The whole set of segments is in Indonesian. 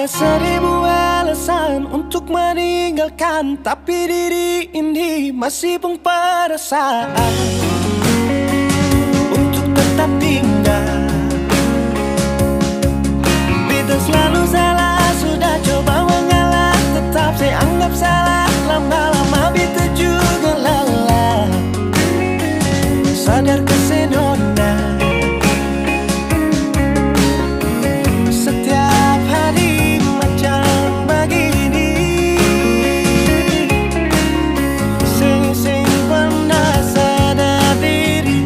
Seribu alasan untuk meninggalkan, tapi diri ini masih pun perasaan untuk tetap tinggal. Beta selalu salah, sudah coba mengalah, tetap saya anggap salah. Lama-lama beta juga lelah, sadar kesenona. Setiap hari macam begini, sing pernah sadar diri.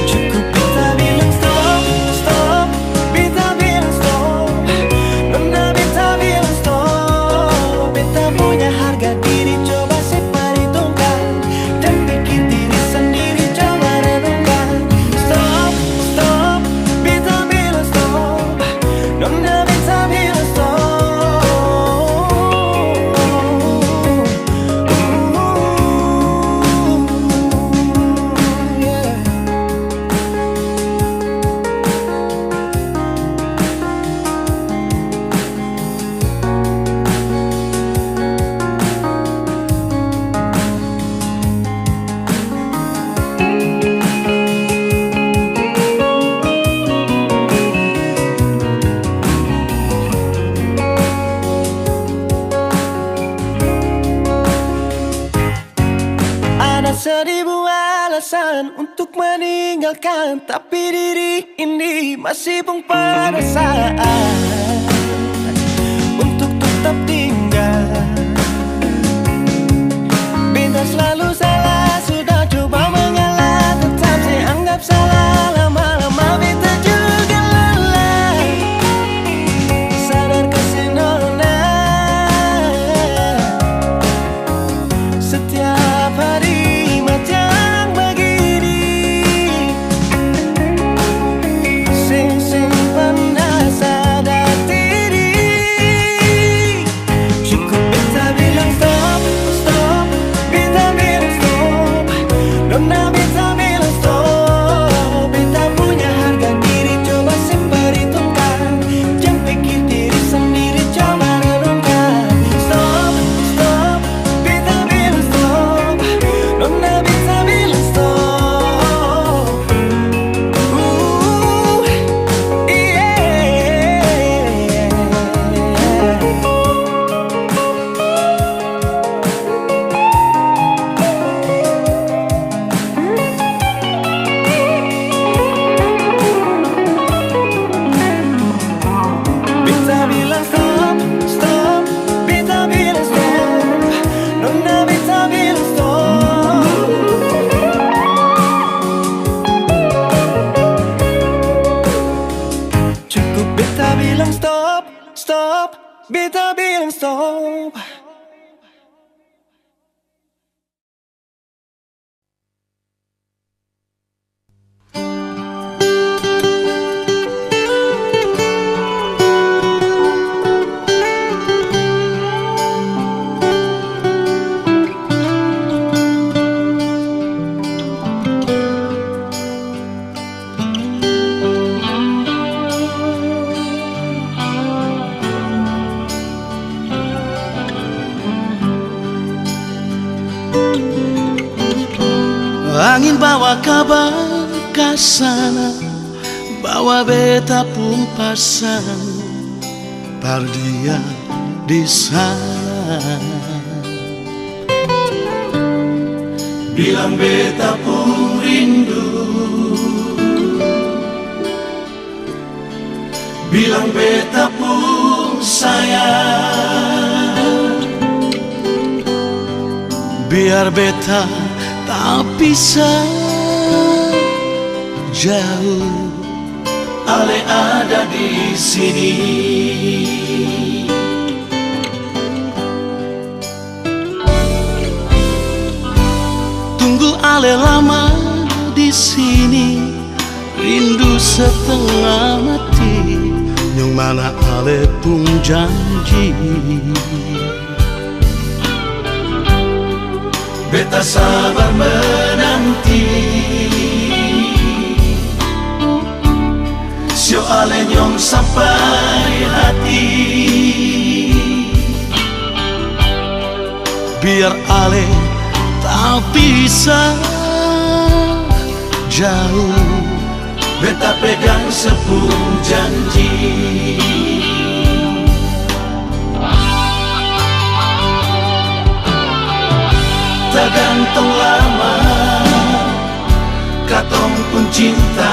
Cukup beta bilang stop, stop, beta bilang stop. Nona beta bilang stop. Beta punya harga diri, coba seperhitungkan dan pikir diri sendiri, coba renungkan. Stop, stop, beta bilang stop. Nona beta bilang stop. Yeah. Ada seribu alasan untuk meninggalkan, tapi diri ini masih pun perasaan untuk tetap tinggal. Beta selalu salah, sudah coba mengalah, tetap saya anggap salah. Lama-lama beta juga lelah, sadar kesenona. Setiap hari macam begini, sing pernah sadar diri. Cukup beta bilang stop, stop, beta bilang stop. Nona beta bilang stop. Beta punya harga diri, coba seperhitungkan, jangan pikir diri sendiri, coba renungkan. Stop, stop, beta bilang stop. Nona beta bilang stop. Yeah. Beta bilang stop, stop, beta bilang stop. Nona beta bilang stop. Cukup beta bilang stop, stop, beta bilang stop. Angin bawa kabar ke sana, bawa beta pun pasan pardia di sana. Bilang beta pun rindu, bilang beta pun sayang. Biar beta tak bisa jauh, ale ada di sini. Tunggu ale lama di sini, rindu setengah mati, yang mana ale pun janji. Beta sabar menanti, sio ale nyong sampai biar ale tak bisa jauh. Beta pegang sepung janji, tak gantung lama, katong pun cinta.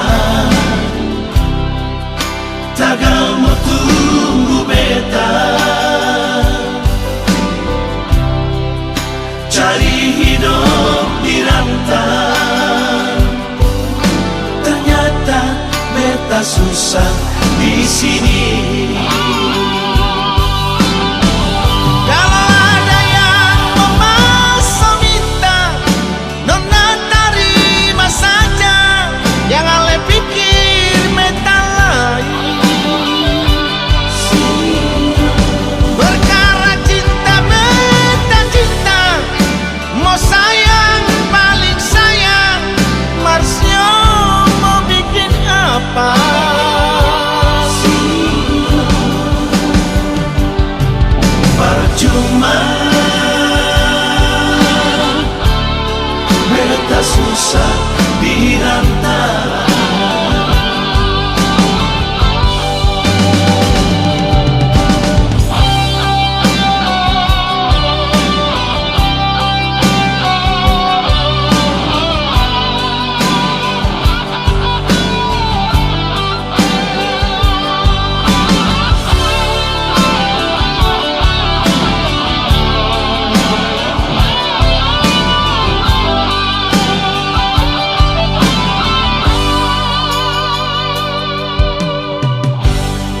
Tagal mau tunggu beta, cari hidup di rantau. Ternyata beta susah di sini. Kalau ada yang memasang minta, nona terima saja. Jangan le pikir beta lain. Perkara cinta beta cinta, mau sayang paling sayang. Marsio mau bikin apa? Percuma beta susah di rantau.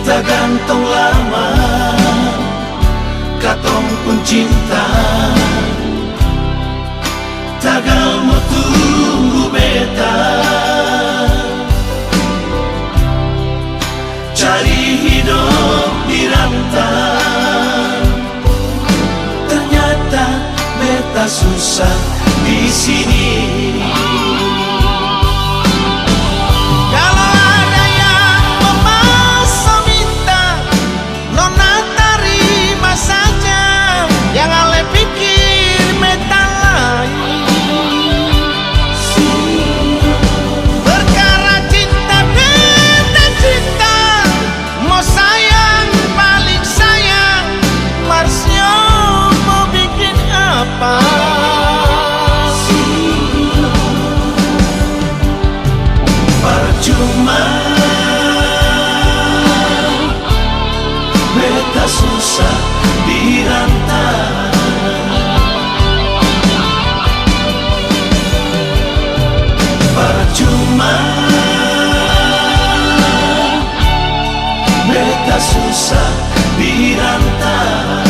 Tak gantung lama, katong pun cinta. Tagal mau tunggu beta, cari hidup di rantau. Ternyata beta susah di sini. Percuma beta susah di rantau. Percuma beta susah di rantau.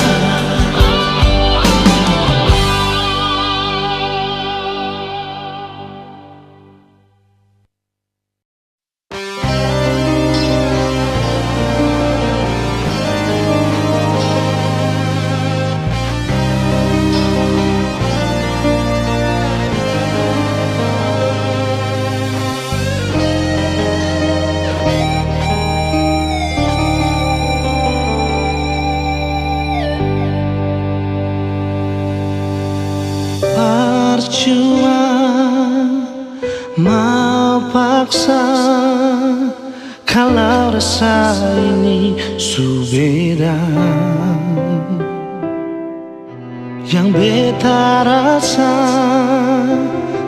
Percuma mau paksa, kalau rasa ini subeda. Yang beta rasa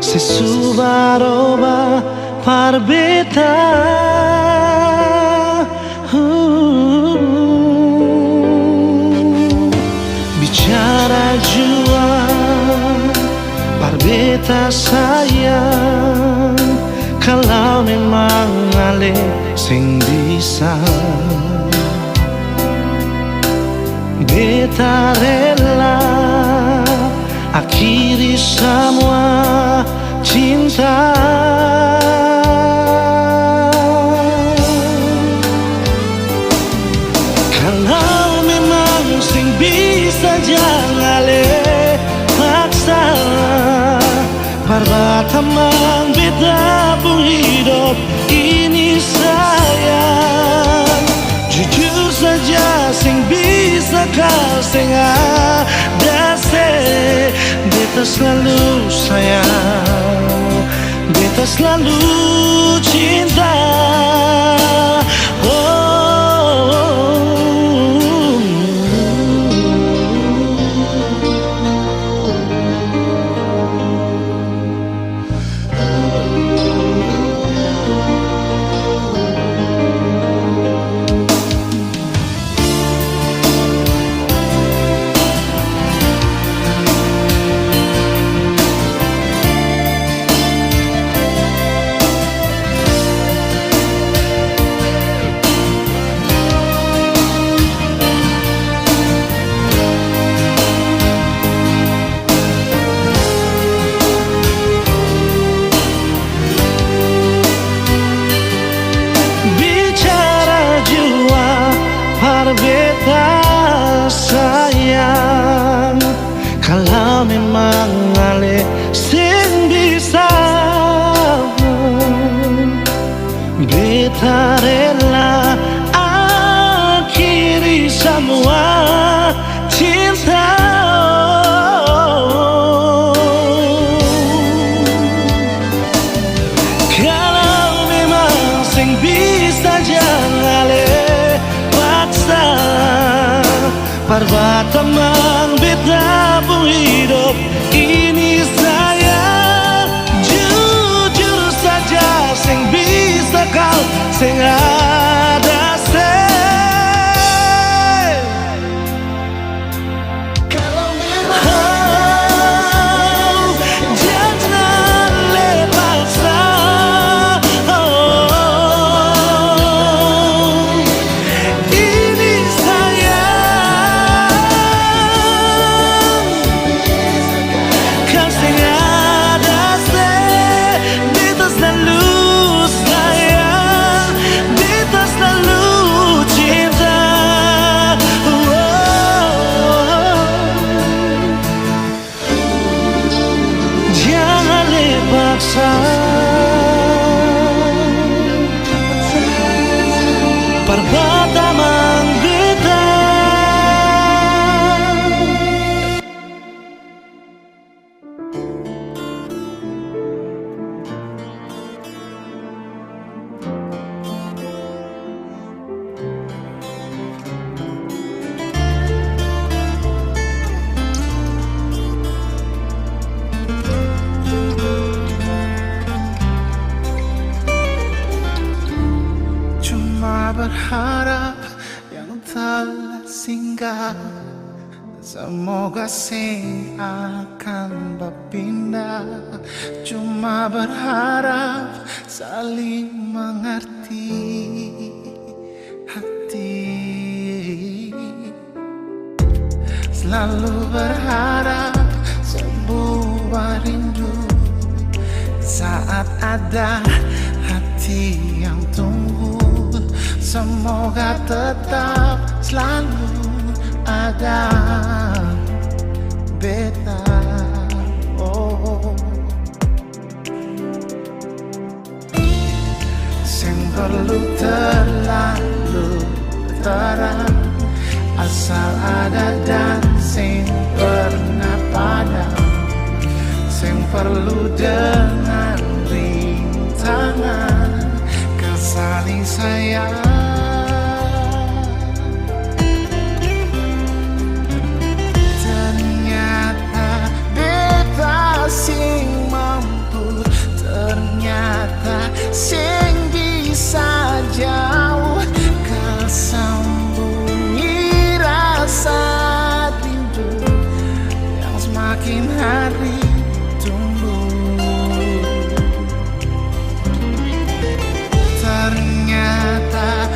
sesubaroba par beta. Bicara jua par beta sayang, kalau memang ale sing bisa. Beta rela akhiri semua cinta. Kalau memang sing bisa jangan le paksa. Perbatamang beta pun hidup ini sayang. Jujur saja sing bisa kau sing ada se. Beta selalu sayang, beta selalu cinta. Beta sayang, kalau memang ale sing bisa, beta rela akhiri semua cinta. Kalau memang sing bisa jangan ale perbatamang beta pun hidup ini sayang. Jujur saja sing bisa kau sing ada se. Kalau memang jangan lepasnya. Perbatamang beta. Berharap yang telah singgah, semoga sing akan berpindah. Cuma berharap saling mengerti hati. Selalu berharap sebuah rindu saat ada hati yang tunggu. Semoga tetap selalu ada beta. Oh, sing perlu terlalu terang, asal ada dan sing pernah padam. Sing perlu dengan rintangan saling sayang. Ternyata beta sing mampu, ternyata sing bisa jauh kesambungi rasa rindu yang semakin hari tumbuh. Ternyata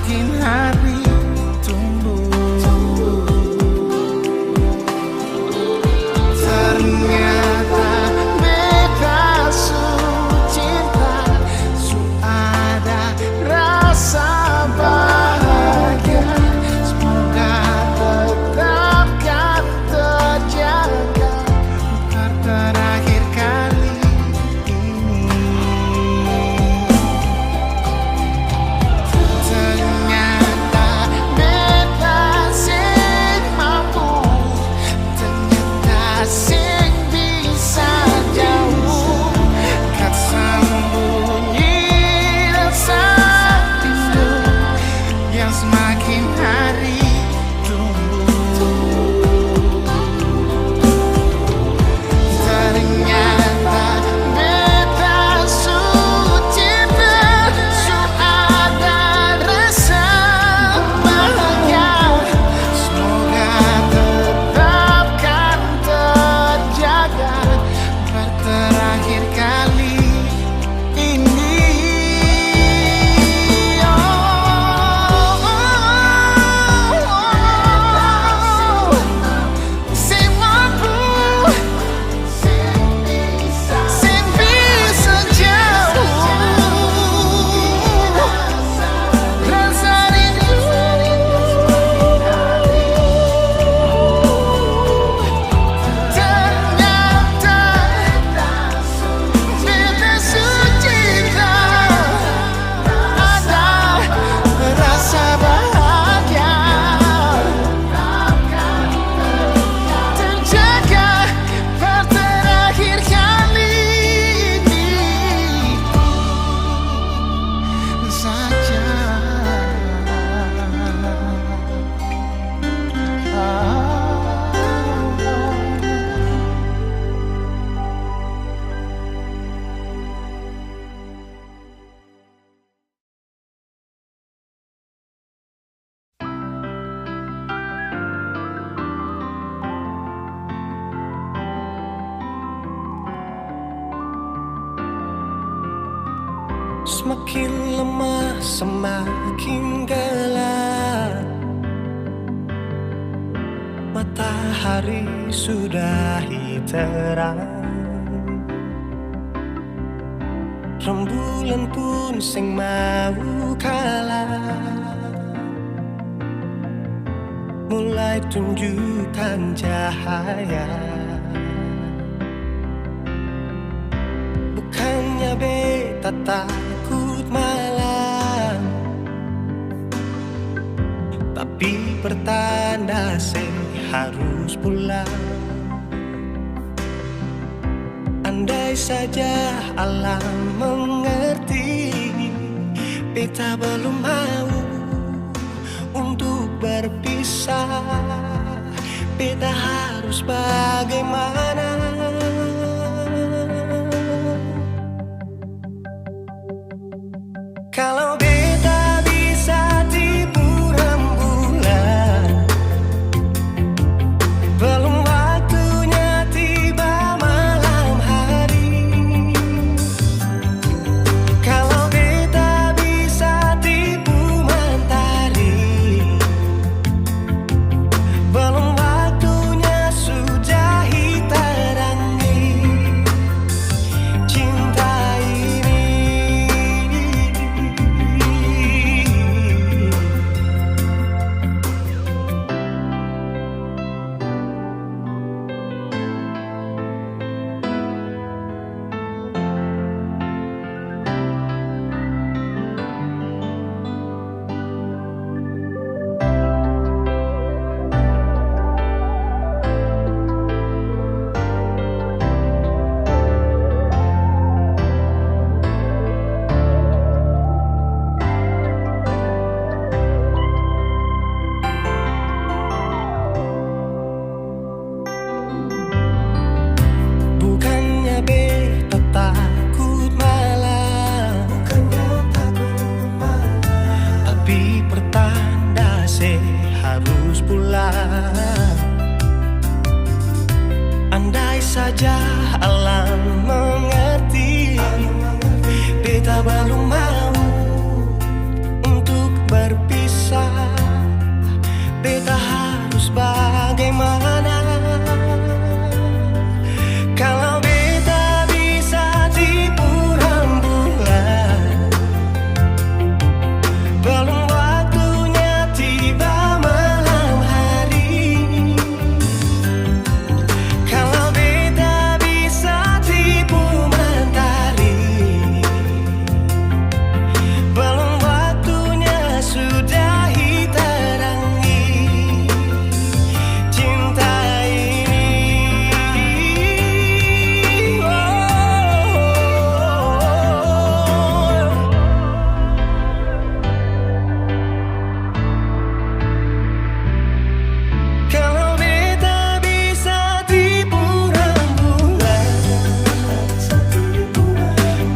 semakin hari tumbuh. Ternyata beta su cinta, su ada rasa bahagia. Semoga tetapkan terjaga untuk terakhir kali ini. Ternyata beta sing mampu, ternyata sing bisa jauh, kan sembunyi rasa rindu yang semakin hari tumbuh. Ternyata beta su cinta, su ada rasa bahagia. Semoga tetapkan terjaga untuk terakhir kali ini. Sing mampu, sing bisa jauh rasa rindu. Ternyata beta su cinta, ada rasa bahagia. Terjaga per terakhir kali ini saja. Semakin lemah, semakin gelap. Matahari sudah terang. Rembulan pun sing mau kalah, mulai tunjukkan cahaya. Bukannya beta takut malam, tapi pertanda sing harus pulang. Andai saja alam mengerti, beta belum mau untuk berpisah. Beta harus bagaimana? Kalau beta bisa tipu rembulan, belum waktunya tiba malam hari. Kalau beta bisa tipu mentari, belum waktunya sudah terangi cinta ini. Bukannya beta takut malam, tapi pertanda saya harus pulang. Andai saja alam mengerti, beta belum mau untuk berpisah. Terus bagaimana kalau beta bisa tipu rembulan? Belum waktunya tiba malam hari. Kalau beta bisa tipu mentari, belum waktunya sudahi terangi cinta ini. Kalau beta bisa tipu rembulan,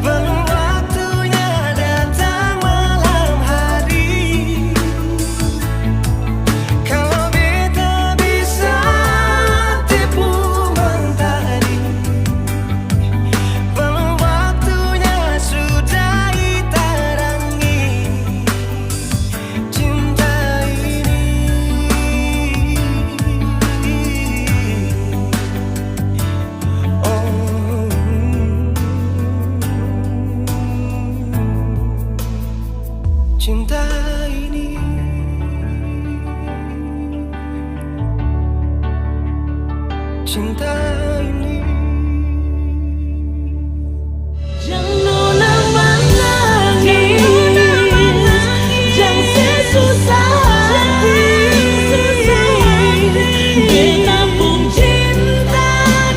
belum waktunya datang malam hari. Kalau beta bisa tipu mentari, belum waktunya sudahi terangi cinta ini. Cinta ini, cinta ini. Jangan menangis, jangan sesusah hati. Beta pun cinta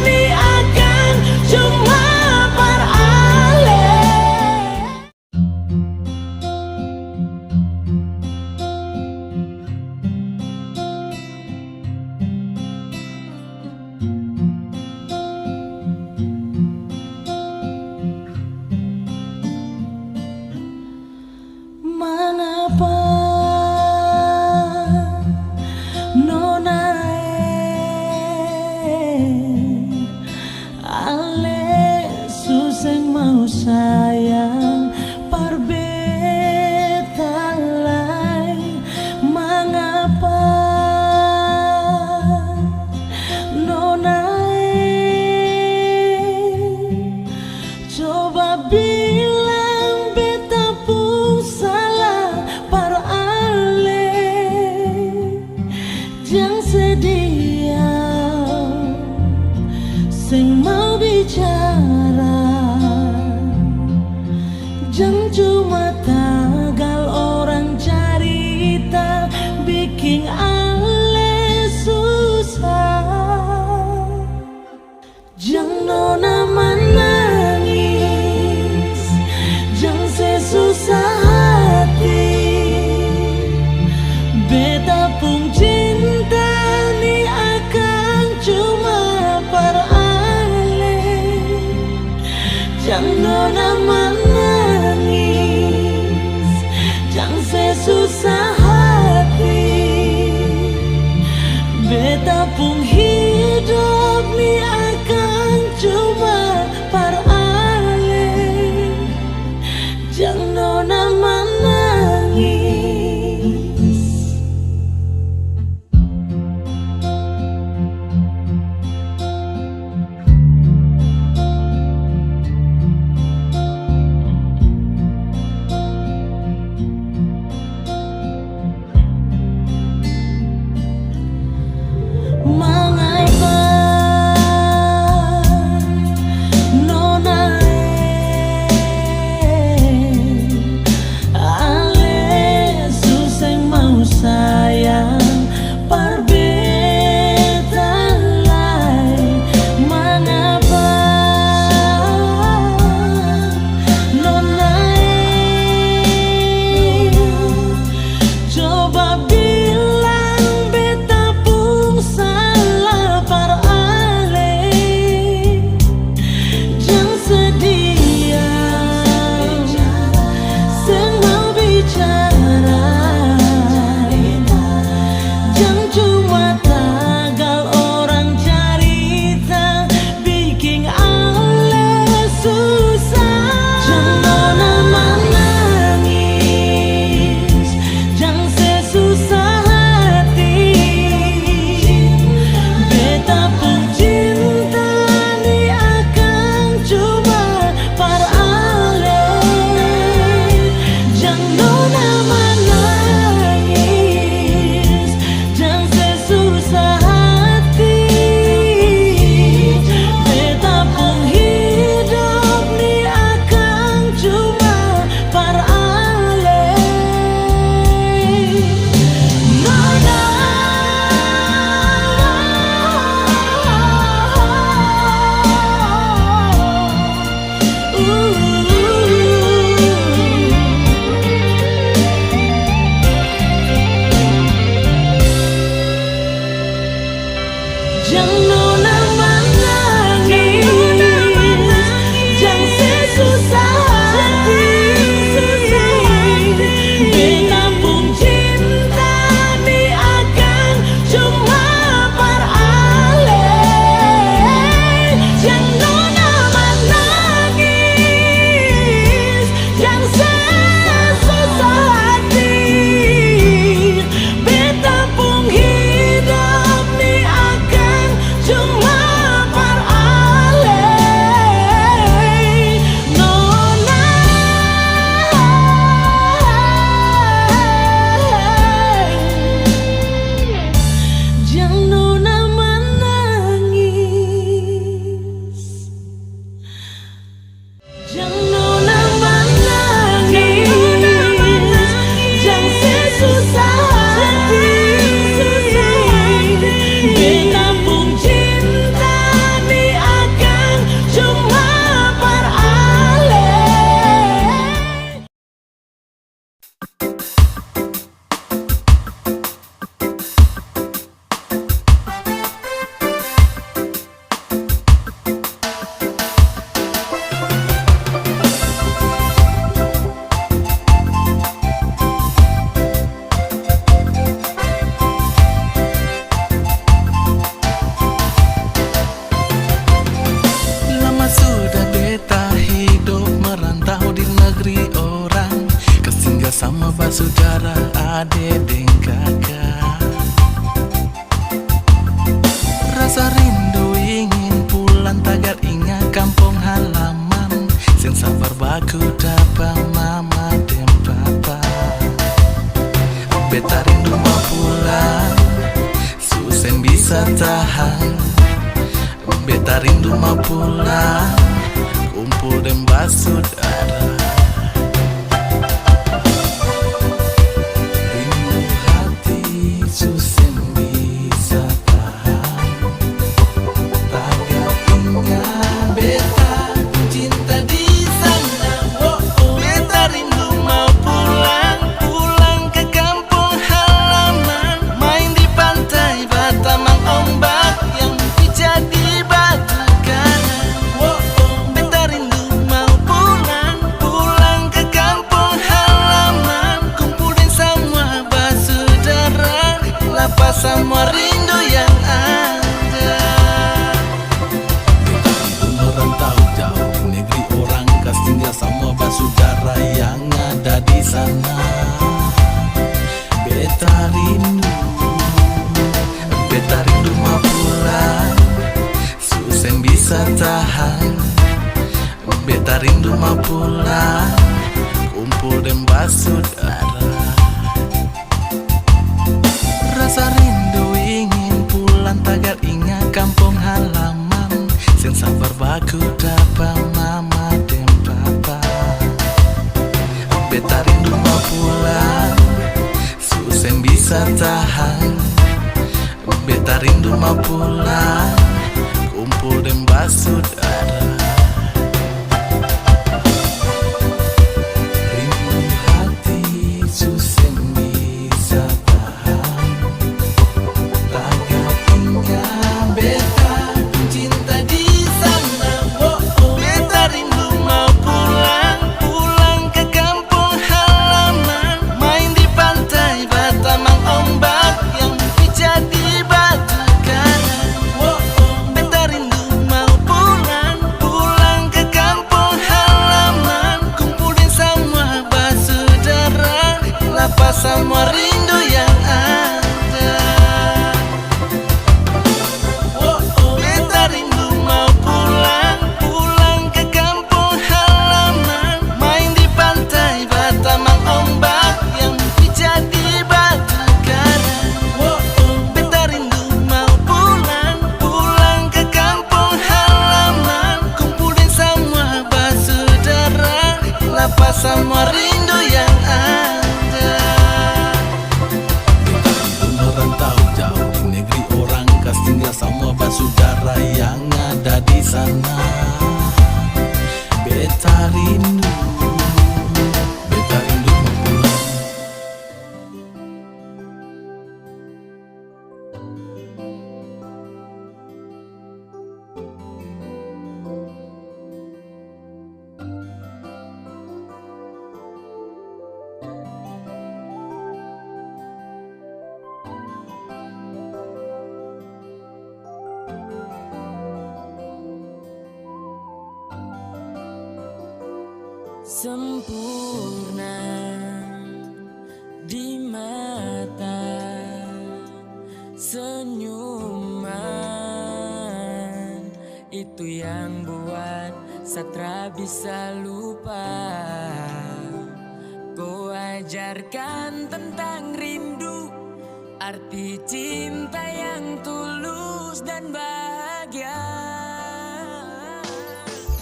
ni akan cuma beralih. Mengapa nona ale suseng mau sayang parbeta lai? Mengapa nona coba bilang beta pun salah para ale. Jangan sedia sing mau bicara, jangan cuma tagal orang cerita bikin ale susah. Jangan nona menangis, jangan sesusah hati. Beta pun cinta ni akan cuma beralih. Jangan nona menangis, jangan sesusah hati. Beta pun hidup ni akan cuma beralih. Jangan nona menangis. Mengapa saudara, adik dan kakak. Rasa rindu ingin pulang tagar ingat kampung halaman. Sen sabar baku dapat mama dan papa. Beta rindu mau pulang, susen bisa tahan. Beta rindu mau pulang, kumpul dan saudara. Rindu hati susen bisa tahan. Tagar ingat beta cinta di sana. Beta rindu mau pulang, pulang ke kampung halaman. Main di pantai Batamang ombak yang jadi batu karang. Beta rindu mau pulang, pulang ke kampung halaman. Kumpulin semua bersaudara, lepas semua rindu yang ada. Merantau jauh di negeri orang, kas tinggal semua bersaudara yang ada di sana. Beta rindu mau pulang, susen bisa tahan. Beta rindu mau pulang, kumpul dan saudara. Rasa rindu ingin pulang tagar ingat kampung halaman. Sen sabar baku dapat mama dan papa. Beta rindu mau pulang, susen bisa tahan. Beta rindu mau pulang, kumpul dan saudara. Rindu hati susen bisa tahan. Tagar ingat beta cinta di sana. Beta rindu mau pulang, pulang ke kampung halaman. Main di pantai Batamang ombak yang jadi batu karang. Beta rindu mau pulang, pulang ke kampung halaman. Kumpulin semua bersaudara, lepas semua rindu yang ada. Beta rindu mau pulang, pulang ke kampung halaman. Main di pantai Batamang ombak yang jadi batu karang. Beta rindu mau pulang, pulang ke kampung halaman. Kumpulin semua bersaudara, lepas semua rindu yang ada. Merantau jauh di negeri orang, kas tinggal semua bersaudara yang ada di sana. Beta rindu mau pulang. Sempurna di mata, senyuman itu yang buat Satra bisa lupa. Kau ajarkan tentang rindu, arti cinta yang tulus dan bahagia.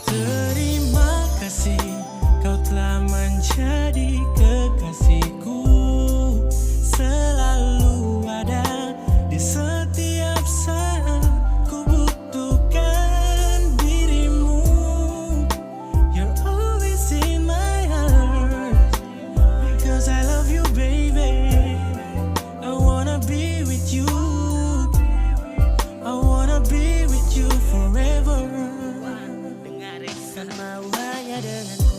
Terima kasih kau telah menjadi kekasihku, selalu ada di setiap saat ku butuhkan dirimu. You're always in my heart, because I love you baby. I wanna be with you, I wanna be with you forever. Kan mau hanya denganku,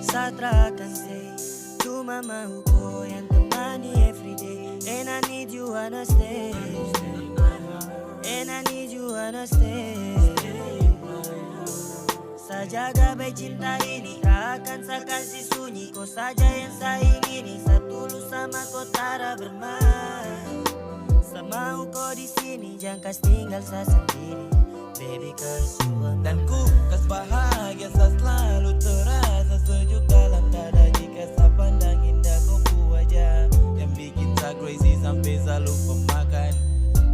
Satra akan stay. Cuma mau kau yang temani everyday. And I need you wanna stay, and I need you wanna stay. saya jaga baik cinta ini, tak akan saya kasih sunyi. Kau saja yang saya ingini, saya tulus sama kau tara bermain. Saya mau kau di sini, jangan kas tinggal saya sendiri. Baby cause you are Dan ku kas bahagia, saya selalu terasa sejuk dalam dada jika saya pandang indah kau wajah yang bikin saya crazy sampai saya lupa makan.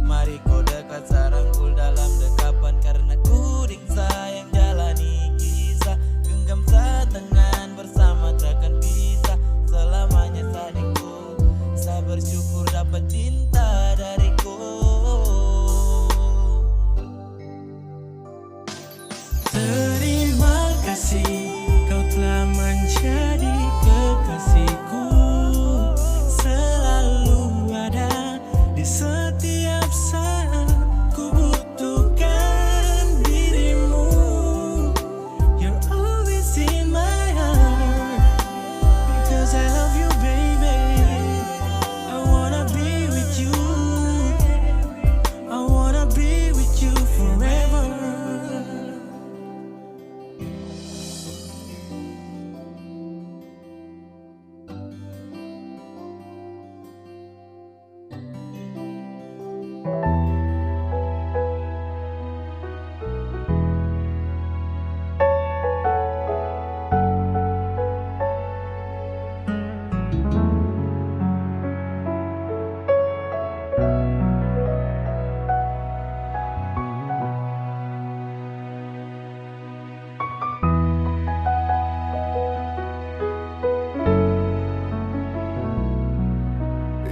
Mari kau dekat, saya rangkul dalam dekapan, karena ku dik sayang jalani kisah. Genggam saya tangan bersama takkan pisah, selamanya sadinku. Saya bersyukur dapat cinta dariku. Terima kasih kau telah menjadi kekasihku, selalu ada di setiap saat ku butuhkan dirimu. You're always in my heart because I love you baby. I wanna be with you, I wanna be with you forever.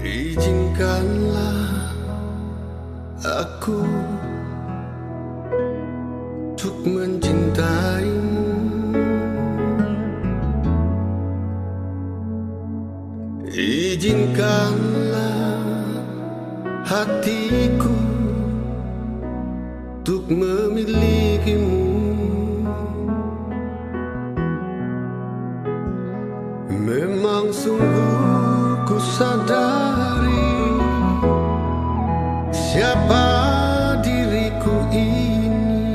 Izinkanlah aku untuk mencintaimu. Izinkanlah hatiku untuk memilikimu. Memang sungguh ku sadari siapa diriku ini,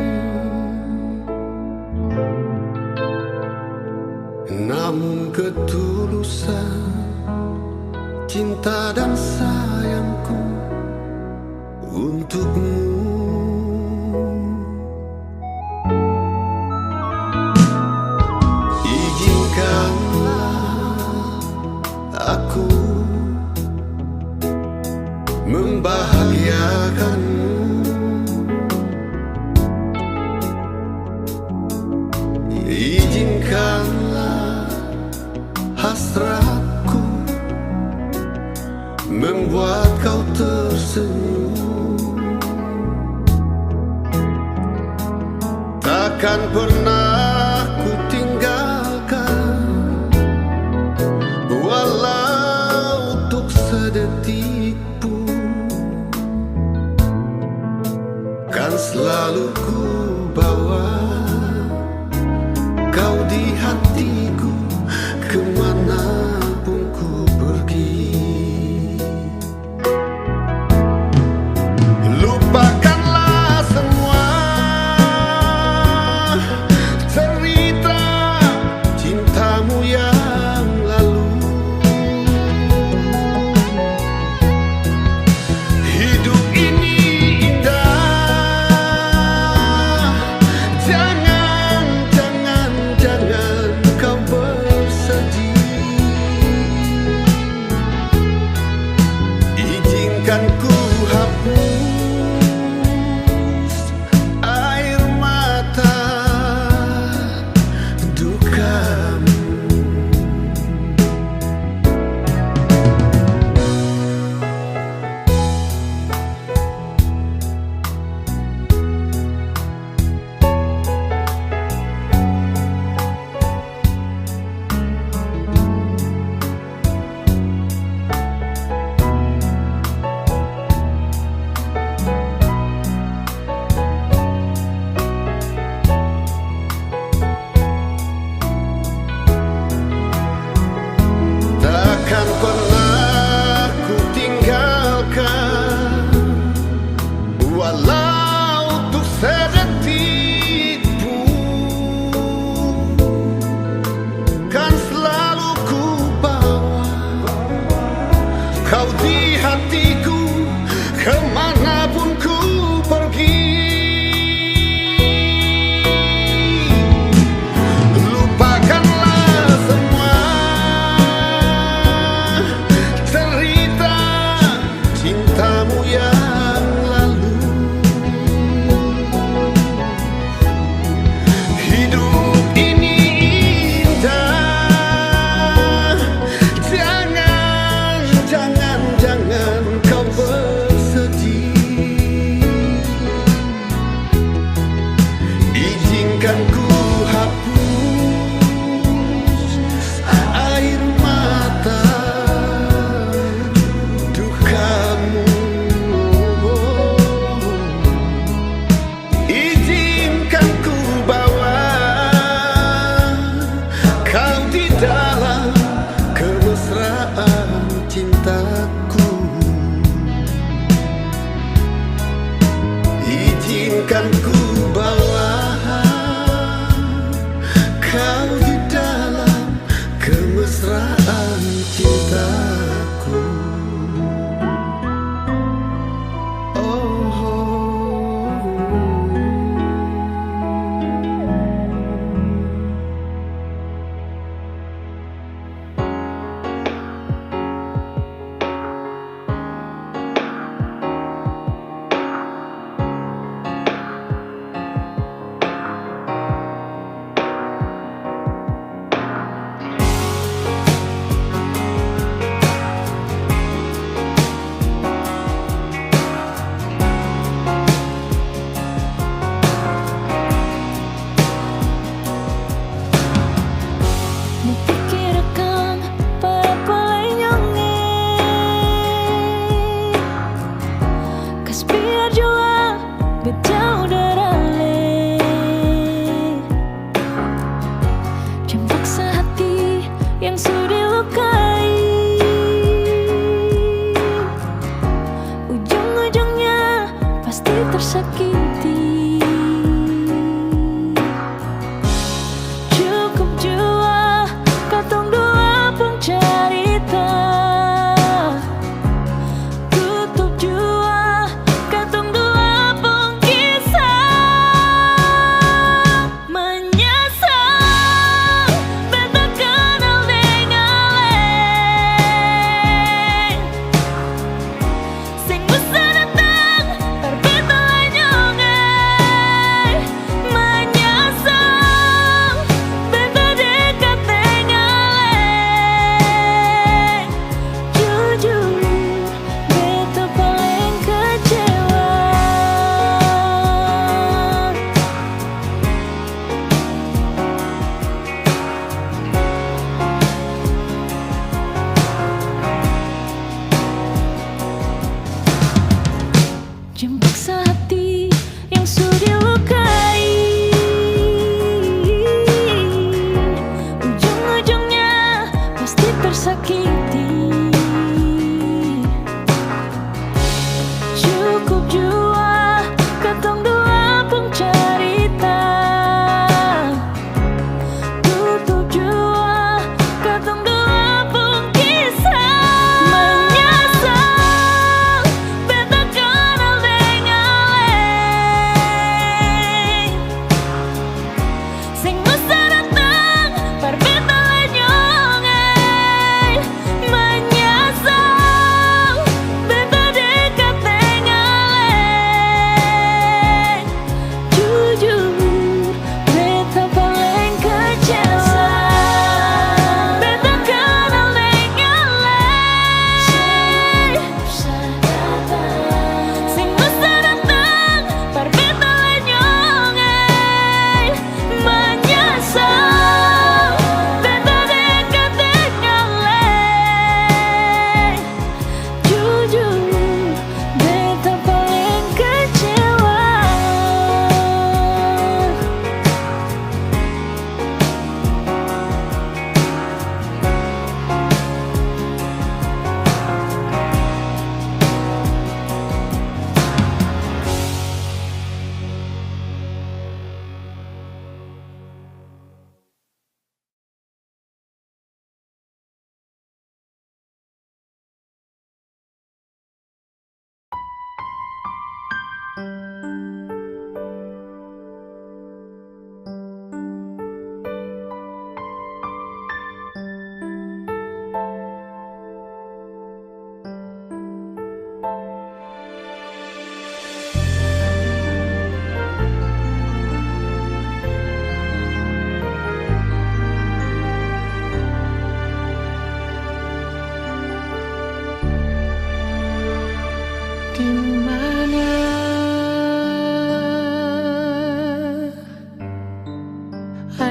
namun ketulusan cinta dan sayangku untukmu. Aku membahagiakanmu. Izinkanlah hasratku membuat kau tersenyum. Takkan pernah ku tinggalkan, walau untuk sedetik pun, kan selalu ku bawa kau di hatiku kemanapun ku pergi. Lupakanlah semua cerita cintamu yang lalu. Hidup ini indah Kau di hatiku kemanapun ku pergi. Lupakanlah semua cerita cintamu yang lalu. Hidup ini indah. Jangan kau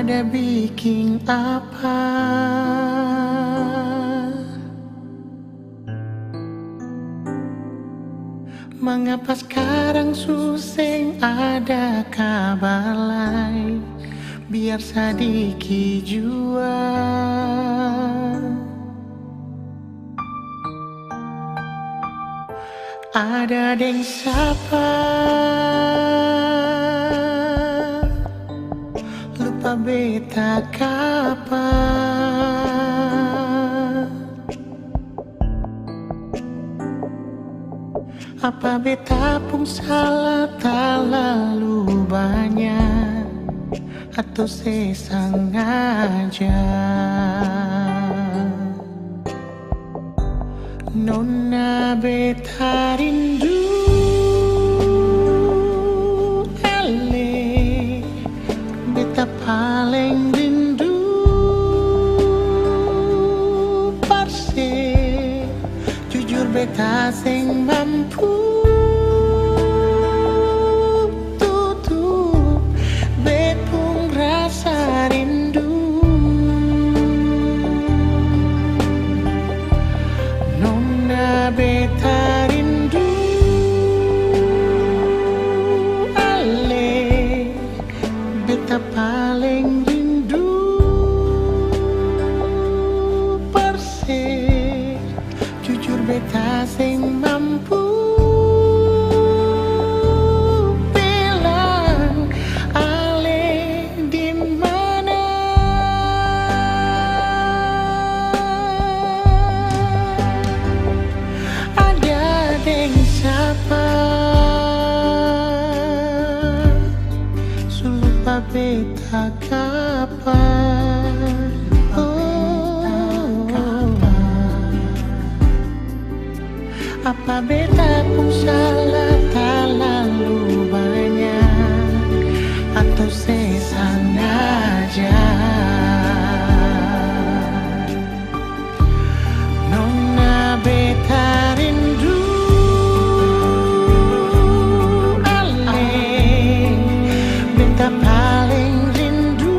ada bikin apa? Mengapa sekarang suseng ada kabar lain? Biar sedikit jua ada deng siapa lupa beta kapa. Apa beta pun salah terlalu banyak atau sesengaja? Nona beta rindu ale, beta paling rindu parse, jujur beta sing mampu tutup bepung rasa rindu. Nona beta rindu ale, beta paling rindu perse, jujur beta sing mampu bilang ale di mana. Ada deng siapa sulupa beta kapan? Apa beta pun salah terlalu banyak atau sesengaja? Nona beta rindu ale, beta paling rindu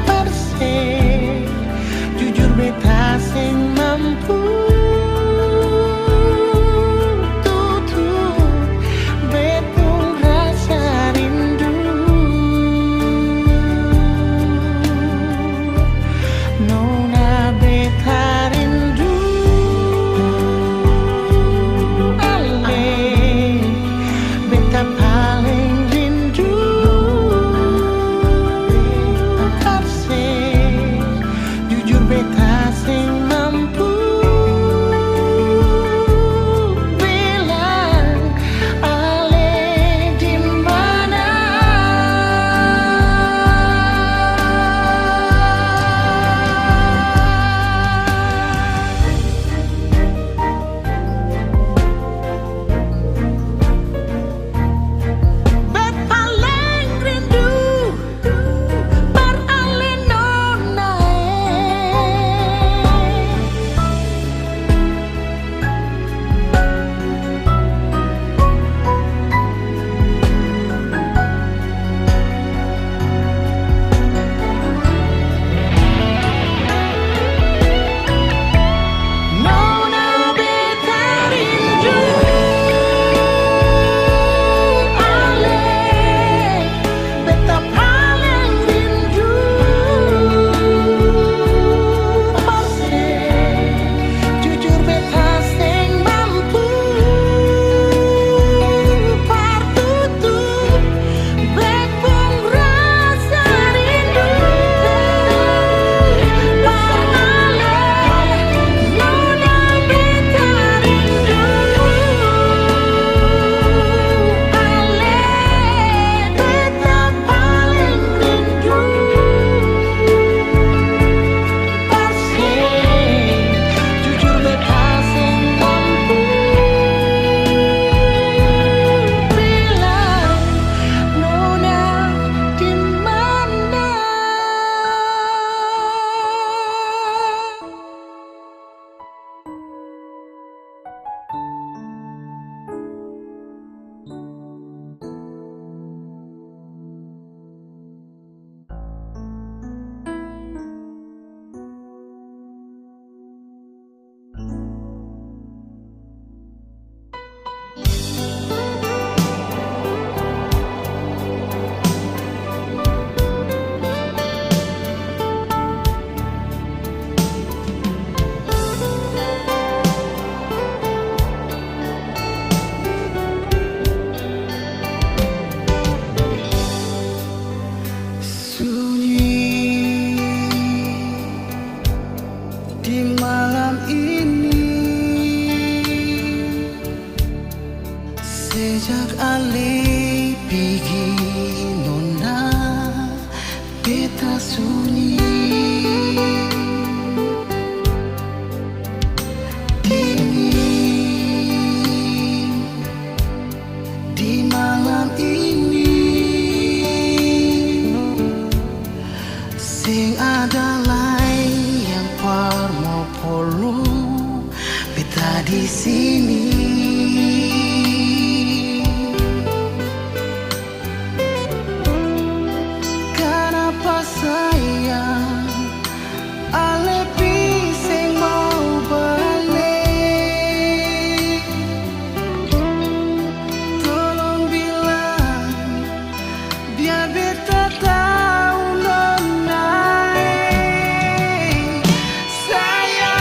perse, jujur beta sing mampu tutup bepung rasa rindu. malam ini. Sejak Ale pergi nona beta sunyi. Dingin di malam ini. Sing ada lain yang par mau polo beta di sini. Kenapa sayang Ale pising mau balik? Tolong bilang biar beta tahu nona. Sayang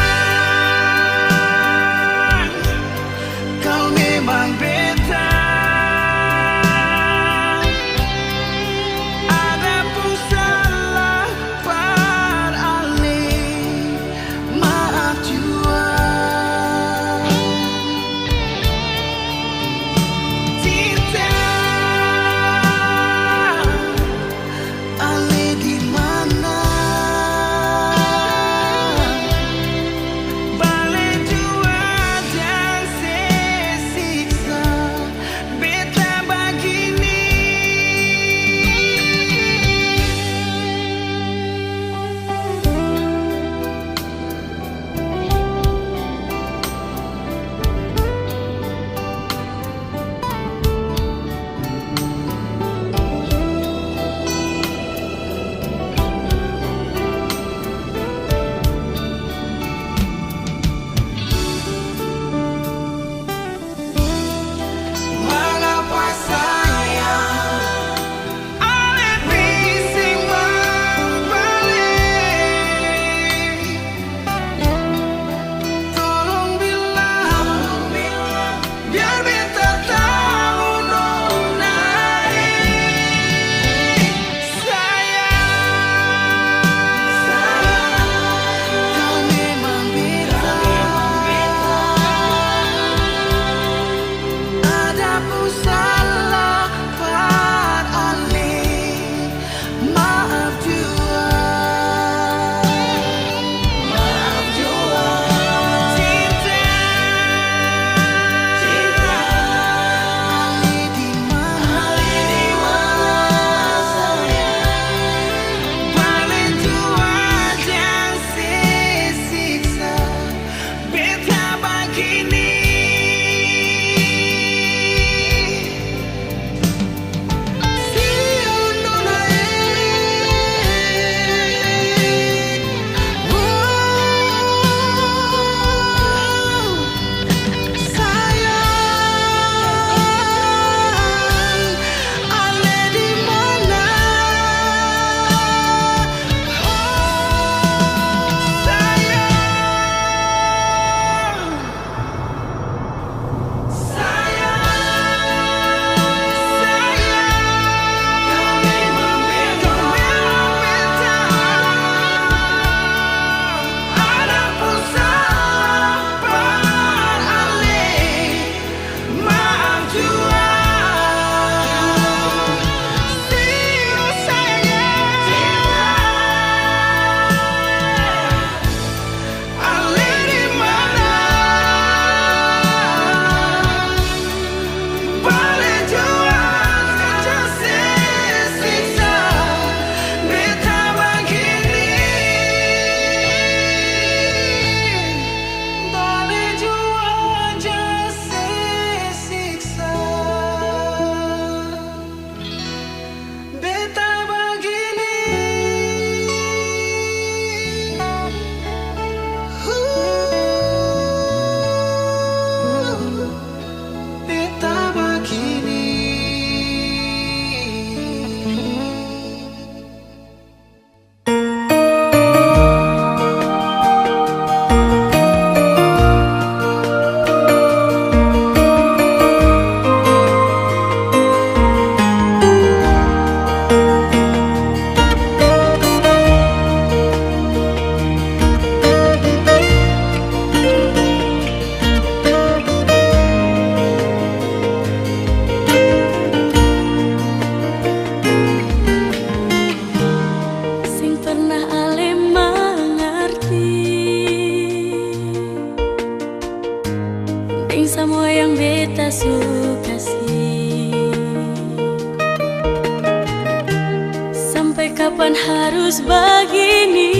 semua yang beta suka sih. Sampai kapan harus begini?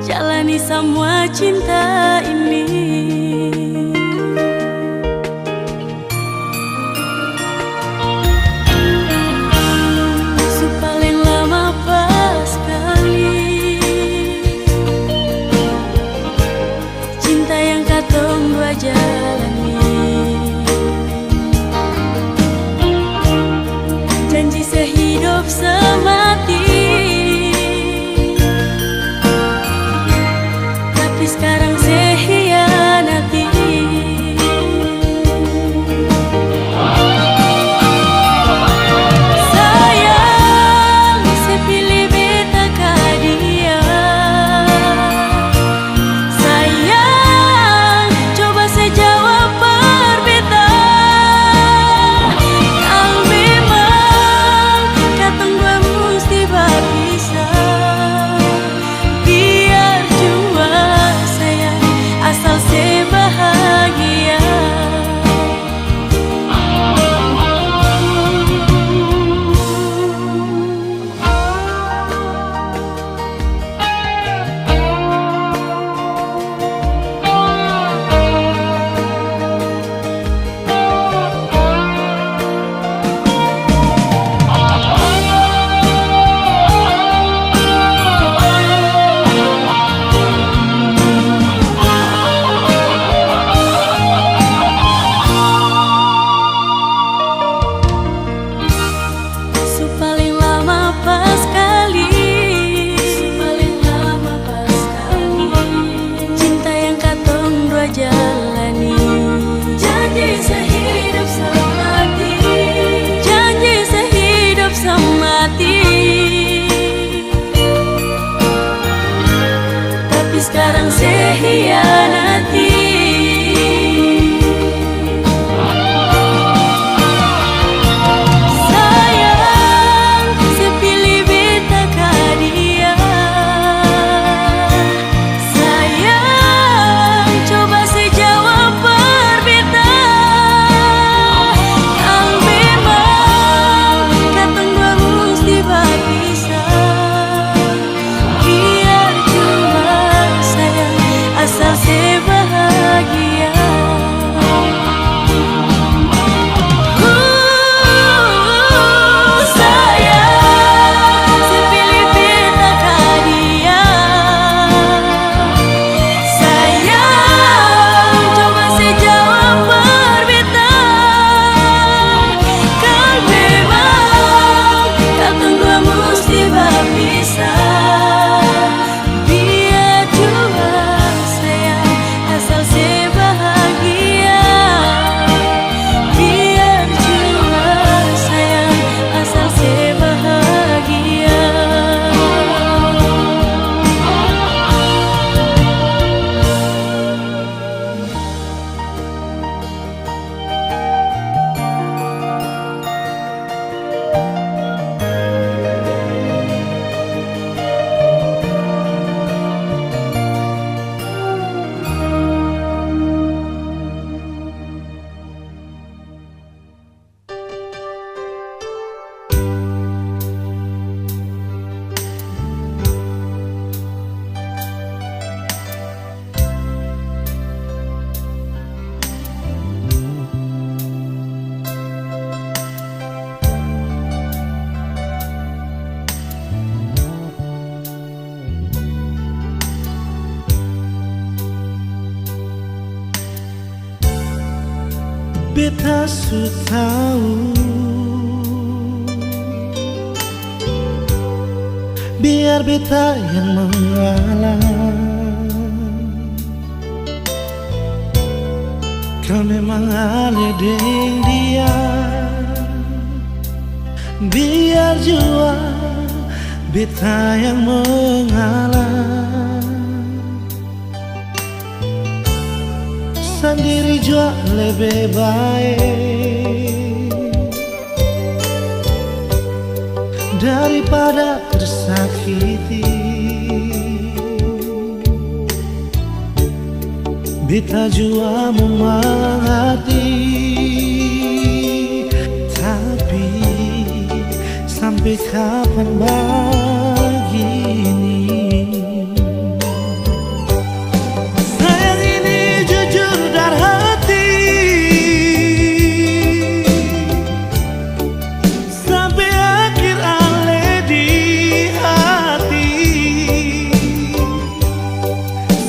Jalani semua cinta ini. Paling lama pas kali cinta yang katong dua jalani. Janji sehidup semati, tapi sekarang sehianati. Sayang, sepilih beta ka dia. Sayang, coba sejawab berbeda. Kalau memang katong dua mesti berpisah, biar jua sayang asal sebahagia. Paling lama pas kali cinta yang katong dua jalani. Janji sehidup semati, janji sehidup semati, tapi sekarang sehianati. Sayang, sepilih beta ka dia. Sayang, coba sejawab berbeda. Kalau memang katong dua mesti berpisah, biar cuma sayang asal sebahagia. Sayang, sepilih beta ka dia. Sayang, coba sejawab berbeda. Kalau memang katong dua mesti berpisah, biar jua sayang asal sebahagia. Biar jua sayang asal sebahagia. Beta su tahu, biar beta yang mengalah. Kau memang ale deng dia, biar jua beta yang mengalah. Sendiri jua lebih baik daripada tersakiti. Beta jua mengerti, tapi sampai kapan begini? Sayang ini jujur dari hati, sampai akhir ale di hati.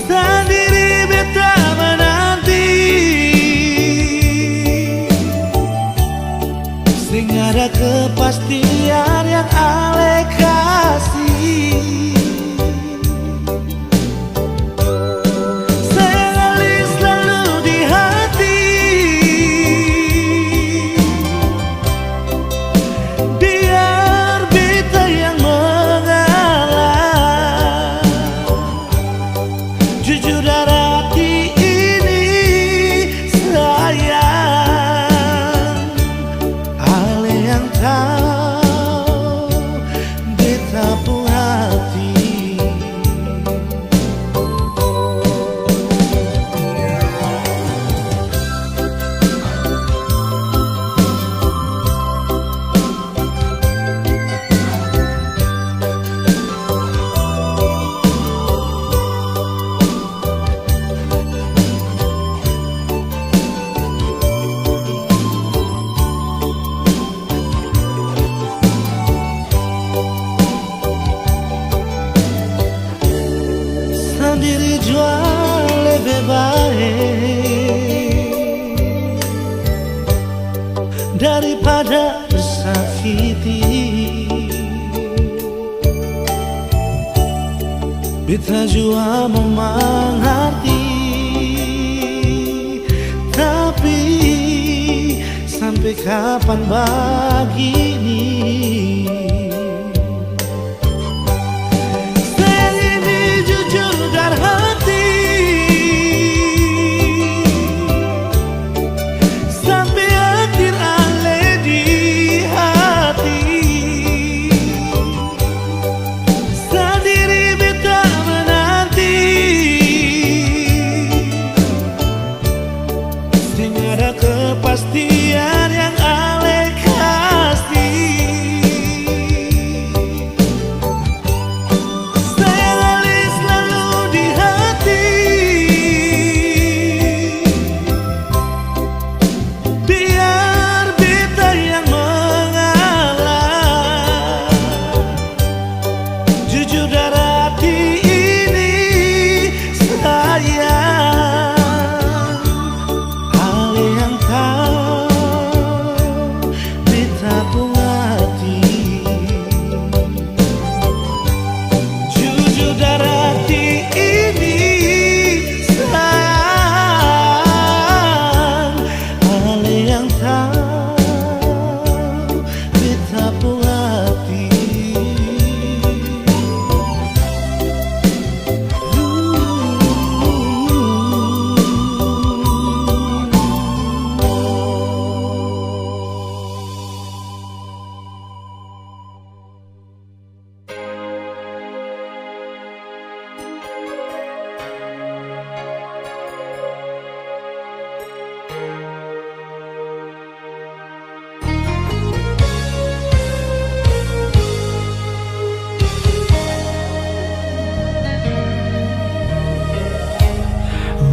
Sendiri beta menanti, sing ada kepastian yang ale kasih. Sayang ale selalu di hati, biar beta yang mengalah. Jujur dari hati ini sayang, ale yang tahu beta pun hati. Sendiri jua lebih baik daripada tersakiti. Beta jua mengerti, tapi sampai kapan begini? Sayang ini jujur dari hati, sampai akhir ale di hati. Sendiri beta menanti, sing ada kepastian yang ale kasih. Sayang ale selalu di hati, biar beta yang mengalah. Jujur dari hati ini sayang, ale yang tahu beta pun hati. Jujur dari hati ini sayang, ale yang tahu beta pun hati.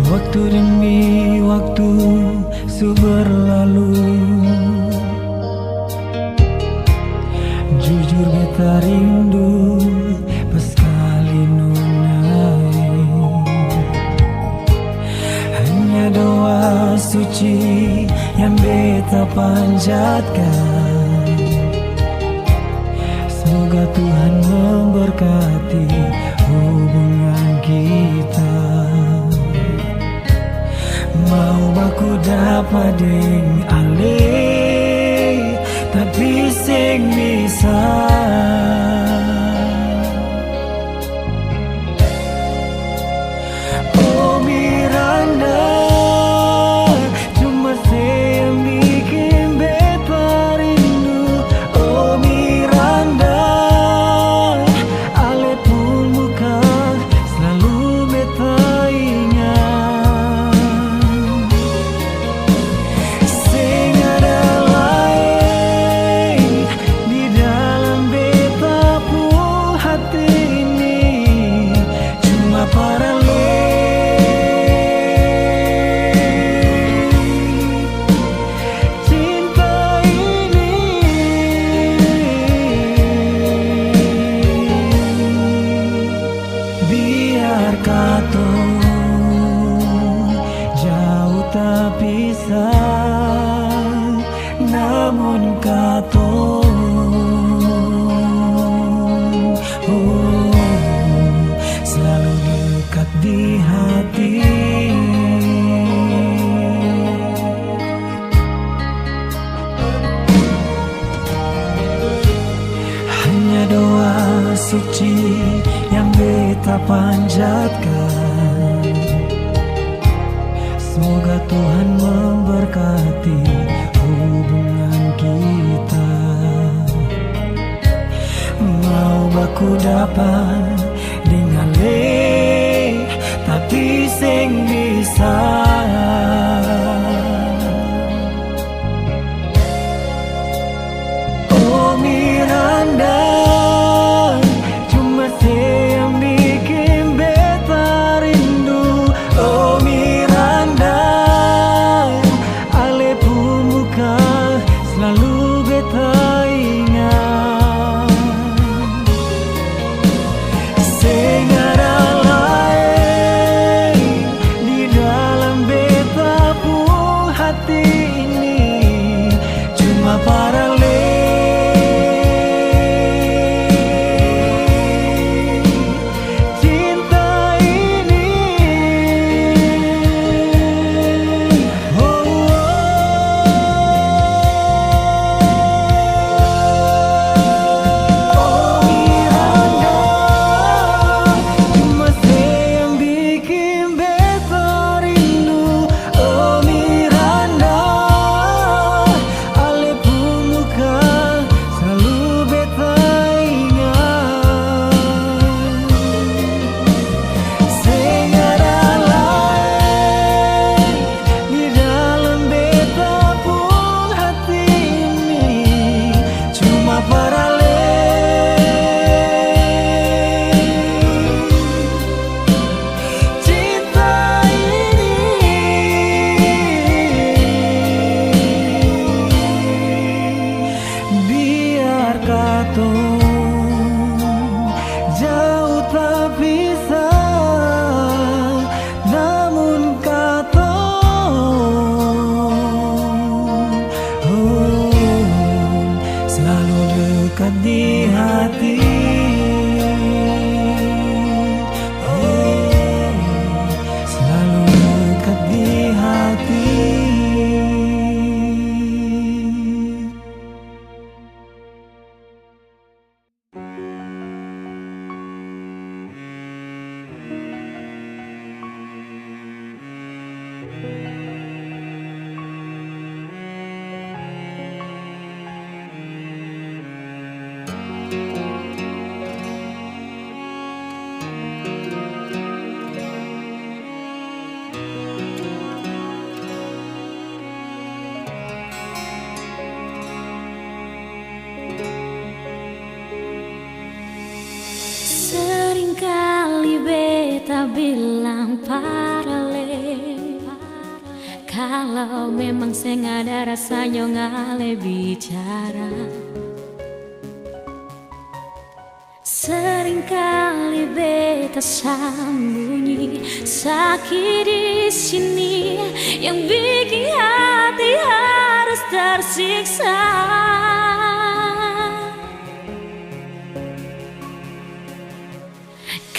Waktu demi waktu berlalu, jujur beta rindu pas kali nunai. Hanya doa suci yang beta panjatkan, semoga Tuhan memberkati hubungan kita. Mau baku dapat deng ale, tapi sing bisa. Oh Miranda, cuma saya yang bikin beta rindu. Oh Miranda, ale pun bukan selalu beta ingat. Biar katong jauh terpisah, namun katong selalu dekat di hati. Hanya doa suci yang beta panjatkan, semoga Tuhan memberkati hubungan kita. Mau baku dapat dengan le, tapi sing bisa. Oh Miranda, cuma yang bikin beta rindu. Oh Miranda, ale pun muka selalu beta ingat. Sing ada lain di dalam beta pun hati ini, cuma para jauh terpisah, namun katong selalu dekat di hati. Selalu dekat di hati. Seringkali beta bilang parale, kalau memang saya nggak ada rasanya ngale bicara. Seringkali beta sembunyi sakit di sini yang bikin hati harus tersiksa.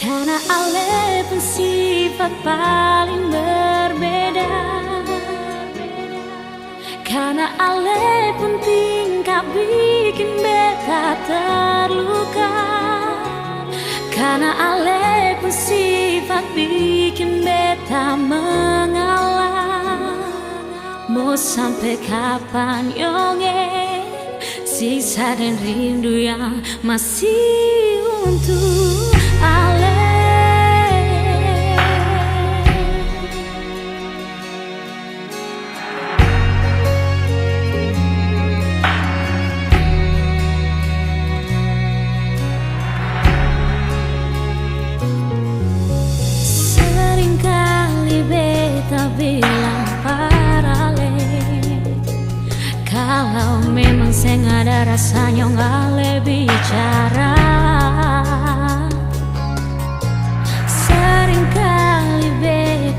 Karena ale pun sifat paling berbeda, karena ale pun tingkah bikin beta terluka, karena ale pun sifat bikin beta mengalah. Mau sampai kapan yonge sisa dan rindu yang masih untuk ale. Seringkali beta bilang parale, kalau memang saya nggak ada rasanya ngale bicara.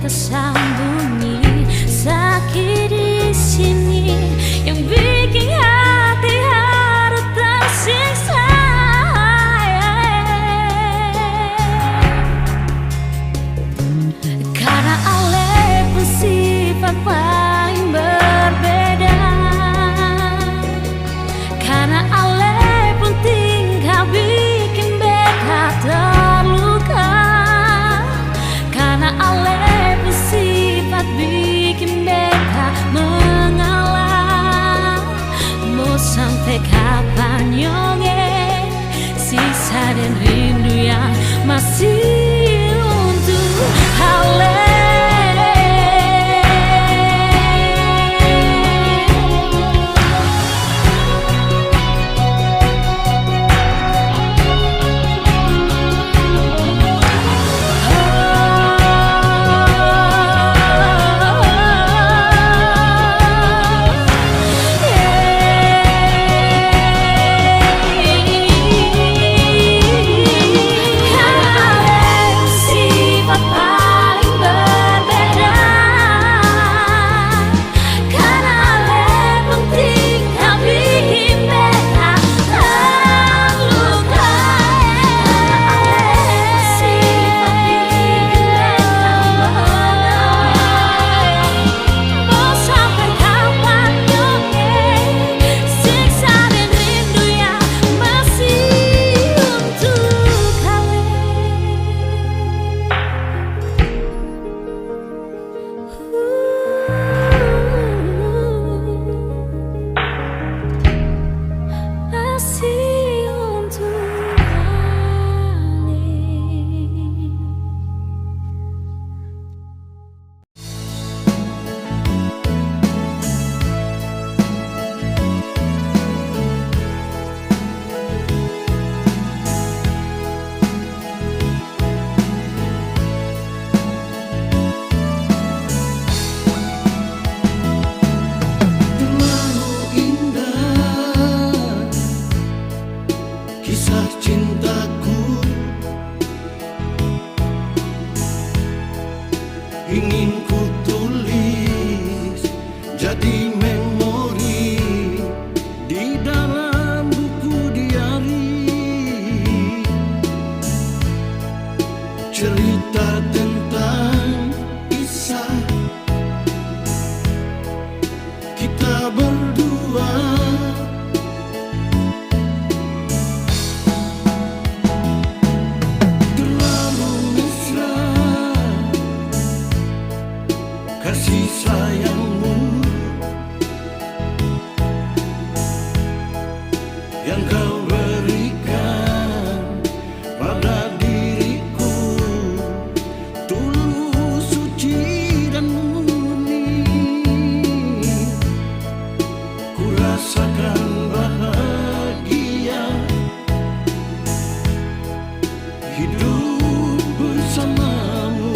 tersembunyi, sakit di sini yang bikin hati harus tersiksa. Karena oleh bersifat paling berbeda, karena oleh pun tingkah bikin beta terluka, karena oleh bersifat bikin beta mengalah. Mau sampai kapan nyonge sisa dan rindu yang masih untuk hale. Ingin ku tulis jadi memori di dalam buku diari, cerita tentang kisah kita berdua. Terlalu mesra kasih sayangmu yang kau berikan pada diriku, tulus, suci dan murni. Ku rasakan bahagia hidup bersamamu.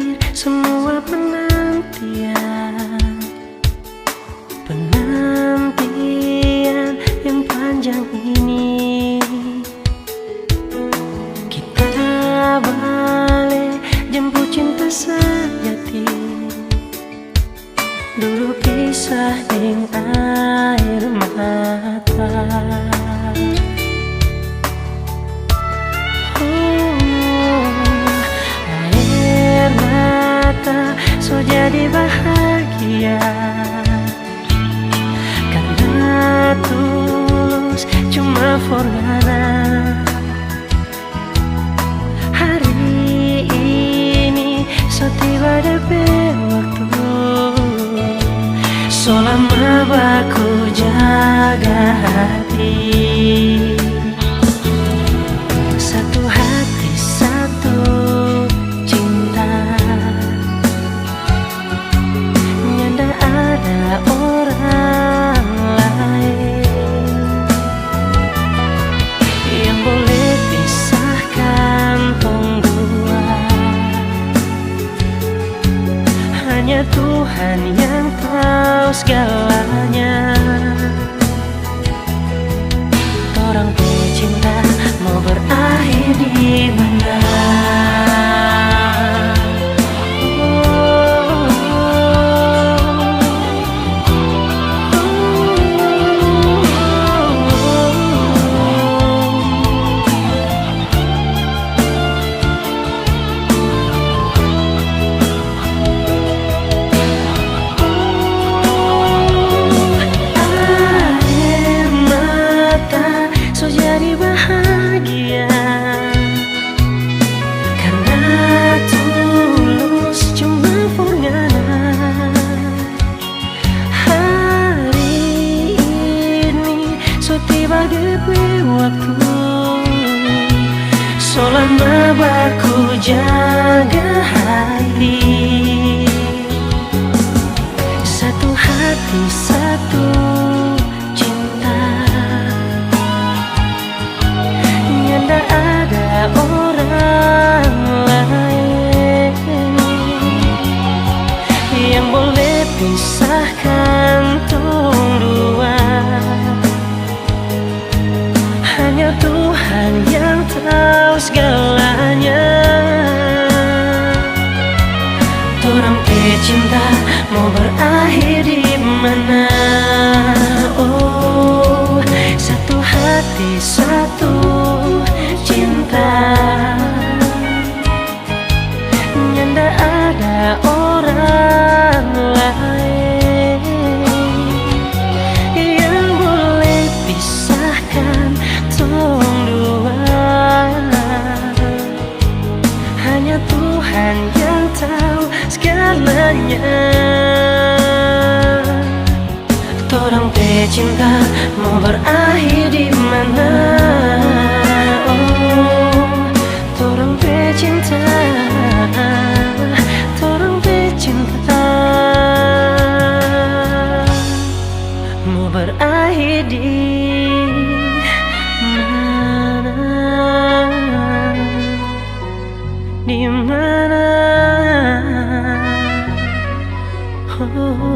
berakhir semua penantian, penantian yang panjang ini. Kita balik jemput cinta sejati, dulu pisah ing air mata. Air mata so jadi bahagia karena tulus cuma forgana. Hari ini so tiba DP waktu, so lama baku jaga hati. Satu hati satu cinta, nyanda ada orang lain yang boleh pisahkan tong dua. Hanya Tuhan yang tahu segalanya. Orang pecinta mau berakhir di mana? Jadi bahagia karena tulus cuma forgana. Hari ini so tiba DP waktu, so lama baku jaga hati. Satu hati satu ada orang lain yang boleh pisahkan tong dua. Hanya Tuhan yang tahu segalanya. Torang pecinta mau berakhir di mana? Oh, satu hati satu cinta, nyanda ada orang lain yang boleh pisahkan tong dua. Hanya Tuhan yang tahu segalanya. Torang pecinta mau berakhir di mana? Torang pecinta, torang pecinta mau berakhir di mana? Di mana? Oh.